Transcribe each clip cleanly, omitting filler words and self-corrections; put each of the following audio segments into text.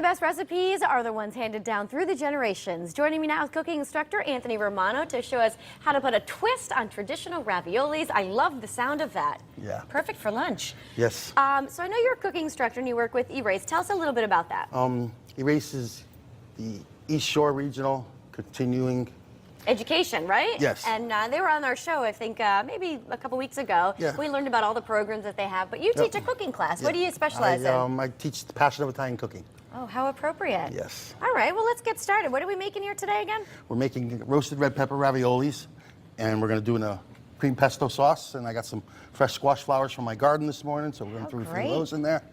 best recipes are the ones handed down through the generations. Joining me now is cooking instructor Anthony Romano to show us how to put a twist on traditional raviolis. I love the sound of that. Yeah. Perfect for lunch. Yes. So I know you're a cooking instructor and you work with ERACE. Tell us a little bit about that. ERACE is the East Shore Regional Continuing Education, right? Yes. And they were on our show, I think, maybe a couple weeks ago. Yeah. We learned about all the programs that they have. But you teach a cooking class. What do you specialize in? I teach the passion of Italian cooking. Oh, how appropriate. Yes. All right, well, let's get started. What are we making here today again? We're making roasted red pepper raviolis, and we're going to do in a cream pesto sauce. And I got some fresh squash flowers from my garden this morning, so we're going to throw a few of those in there.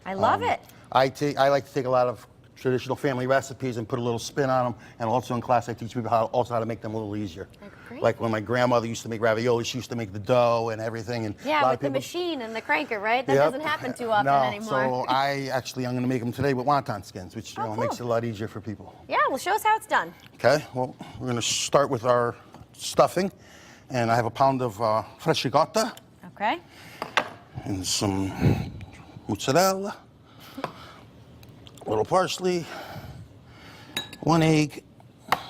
I love it. I like to take a lot of traditional family recipes and put a little spin on them. And also in class, I teach people how to make them a little easier. Great. Like when my grandmother used to make ravioli, she used to make the dough and everything. And yeah, with the machine and the cranker, right? That doesn't happen too often anymore. So I'm going to make them today with wonton skins, which makes it a lot easier for people. Yeah, well, show us how it's done. Okay, well, we're going to start with our stuffing. And I have a pound of fresh ricotta. Okay. And some mozzarella. A little parsley, 1 egg.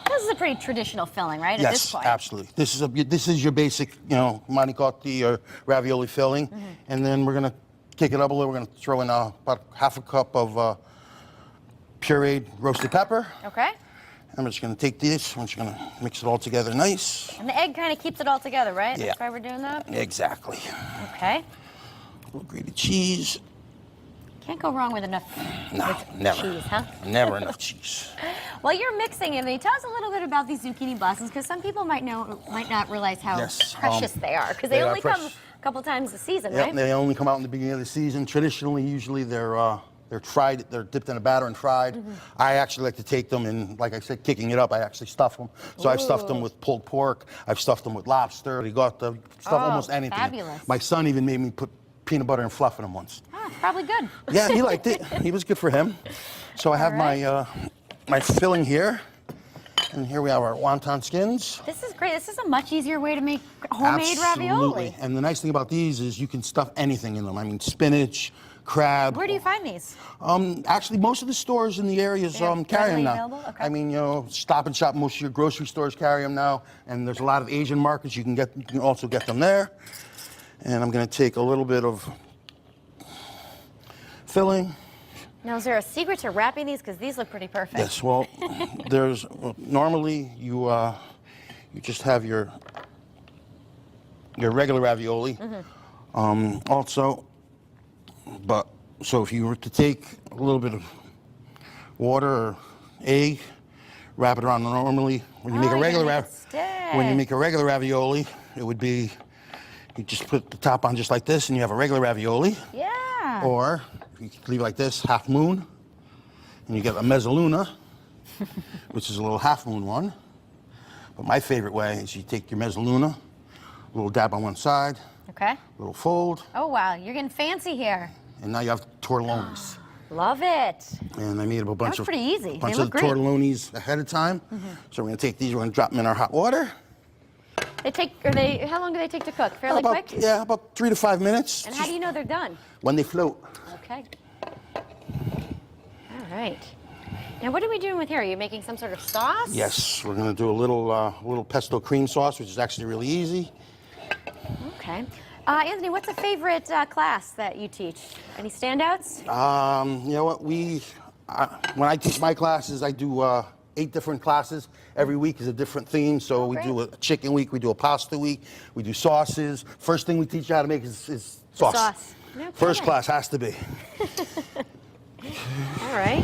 This is a pretty traditional filling, right? Yes, at this point. Absolutely. This is your basic, manicotti or ravioli filling, and then we're gonna kick it up a little. We're gonna throw in about half a cup of pureed roasted pepper. Okay. I'm just gonna take this. I'm just gonna mix it all together nice. And the egg kind of keeps it all together, right? Yeah. That's why we're doing that. Exactly. Okay. A little grated cheese. Can't go wrong with enough Never. cheese, huh? Never enough cheese. While you're mixing, Anthony, tell us a little bit about these zucchini blossoms, because some people might not realize how precious they are, because they only come a couple times a season, right? Yep, they only come out in the beginning of the season. Traditionally, usually they're fried, they're dipped in a batter and fried. I actually like to take them and, like I said, kicking it up, I actually stuff them. So I've stuffed them with pulled pork, I've stuffed them with lobster, ricotta, almost anything. Fabulous. My son even made me put peanut butter and fluff in them once. Probably good. Yeah, he liked it. It was good for him. So I have my filling here, and here we have our wonton skins. This is great. This is a much easier way to make homemade ravioli. And the nice thing about these is you can stuff anything in them. I mean, spinach, crab. Where do you find these? Actually, most of the stores in the areas carry them now. Okay. I mean, Stop and Shop, most of your grocery stores carry them now, and there's a lot of Asian markets. You can also get them there. And I'm going to take a little bit of filling. Now, is there a secret to wrapping these? Because these look pretty perfect. Yes, well, normally you just have your regular ravioli. So if you were to take a little bit of water or egg, wrap it around. Normally, when you make a regular ravioli, it would be you just put the top on just like this, and you have a regular ravioli. Yeah. Or you can leave it like this, half moon, and you get a mezzaluna, which is a little half moon one. But my favorite way is you take your mezzaluna, a little dab on one side, a little fold. Oh wow, you're getting fancy here. And now you have tortellonis. Love it. And I made a bunch of pretty easy. Bunch of tortellonis ahead of time. So we're gonna take these. We're gonna drop them in our hot water. How long do they take to cook? Fairly quick? Yeah, about 3 to 5 minutes. And how do you know they're done? When they float. Okay. All right. Now, what are we doing with here? Are you making some sort of sauce? Yes, we're going to do a little pesto cream sauce, which is actually really easy. Okay. Anthony, what's a favorite class that you teach? Any standouts? You know what? When I teach my classes, I do 8 different classes. Every week is a different theme. So we do a chicken week, we do a pasta week, we do sauces. First thing we teach you how to make is sauce. No First class has to be. All right.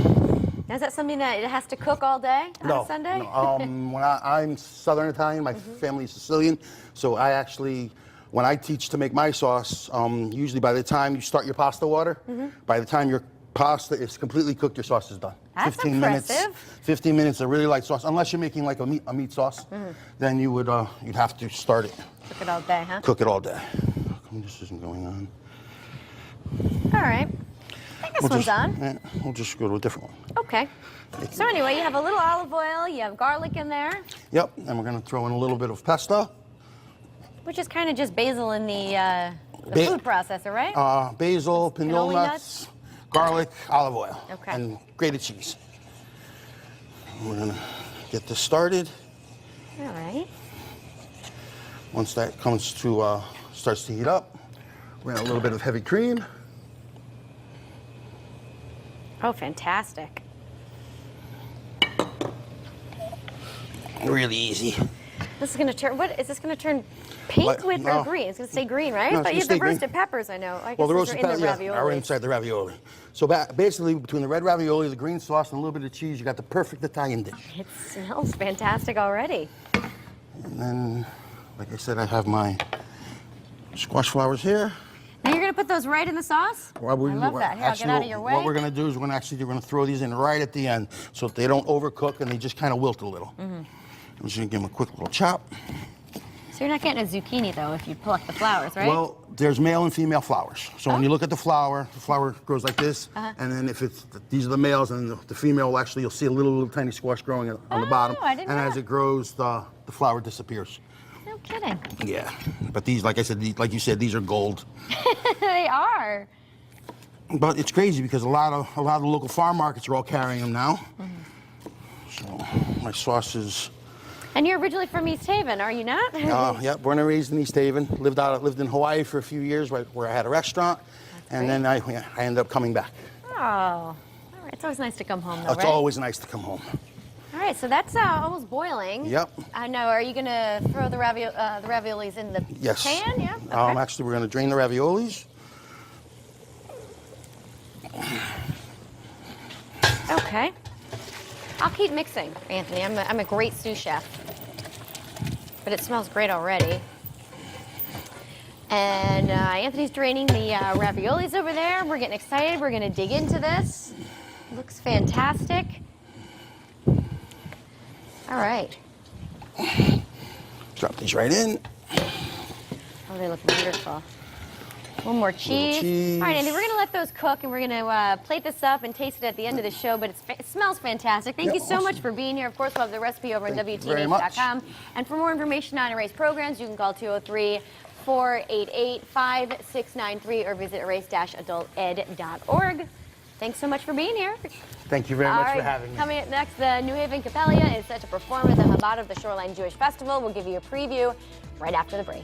Now, is that something that it has to cook all day on a Sunday? No. I'm Southern Italian, my family is Sicilian. So when I teach to make my sauce, usually by the time you start your pasta water, by the time your pasta is completely cooked, your sauce is done. That's 15 impressive. minutes. 15 minutes, a really light sauce. Unless you're making like a meat sauce, then you'd have to start it. Cook it all day, huh? Cook it all day. This isn't going on. All right. I think this one's on. Yeah, we'll just go to a different one. Okay. So anyway, you have a little olive oil, you have garlic in there. Yep, and we're going to throw in a little bit of pesto. Which is kind of just basil in the food processor, right? Basil, pinole nuts, garlic, olive oil, Okay. and grated cheese. We're gonna get this started. All right. Once that comes to, starts to heat up, we're gonna add a little bit of heavy cream. Oh, fantastic. Really easy. This is gonna turn, what, is this gonna turn pink What? with No. or green? It's gonna stay green, right? No, But it's you have gonna the stay green. roasted peppers, I know. I guess Well, the those roasted are in the peppers, yeah, are ravioli. inside the ravioli. So basically, between the red ravioli, the green sauce, and a little bit of cheese, you got the perfect Italian dish. It smells fantastic already. And then, like I said, I have my squash flowers here. Now you're gonna put those right in the sauce? I love that. Here, I'll get out of your way. What we're gonna do is we're gonna throw these in right at the end, so that they don't overcook and they just kind of wilt a little. I'm just gonna give them a quick little chop. So you're not getting a zucchini though if you pluck the flowers, right? Well, there's male and female flowers. So when you look at the flower grows like this, and then if it's these are the males, and the female will actually, you'll see a little tiny squash growing on the bottom, I didn't and know as that. it grows, the flower disappears. No kidding. Yeah, but these, like I said, like you said, these are gold. They are. But it's crazy because a lot of the local farm markets are all carrying them now. So my sauce is. And you're originally from East Haven, are you not? Yeah, born and raised in East Haven. Lived in Hawaii for a few years, where I had a restaurant, and then I ended up coming back. Oh, all right. It's always nice to come home, though, It's right? always nice to come home. All right, so that's almost boiling. Yep. I know. Are you gonna throw the raviolis in the Yes. pan? Yeah. Okay. Actually, we're going to drain the raviolis. Okay. I'll keep mixing, Anthony. I'm a great sous chef, but it smells great already. And Anthony's draining the raviolis over there. We're getting excited. We're going to dig into this. Looks fantastic. All right. Drop these right in. Oh, they look wonderful. One more cheese. cheese. All right, Andy, we're going to let those cook, and we're going to plate this up and taste it at the end of the show, but it smells fantastic. Thank Yeah, you so awesome. much for being here. Of course, we'll have the recipe over at Thank you very WTNH.com. And for more information on ERACE programs, you can call 203-488-5693 or visit erace-adulted.org. Thanks so much for being here. Thank you very All much right, for having me. coming up next, the New Haven Capellia is set to perform at the Chabad of the Shoreline Jewish Festival. We'll give you a preview right after the break.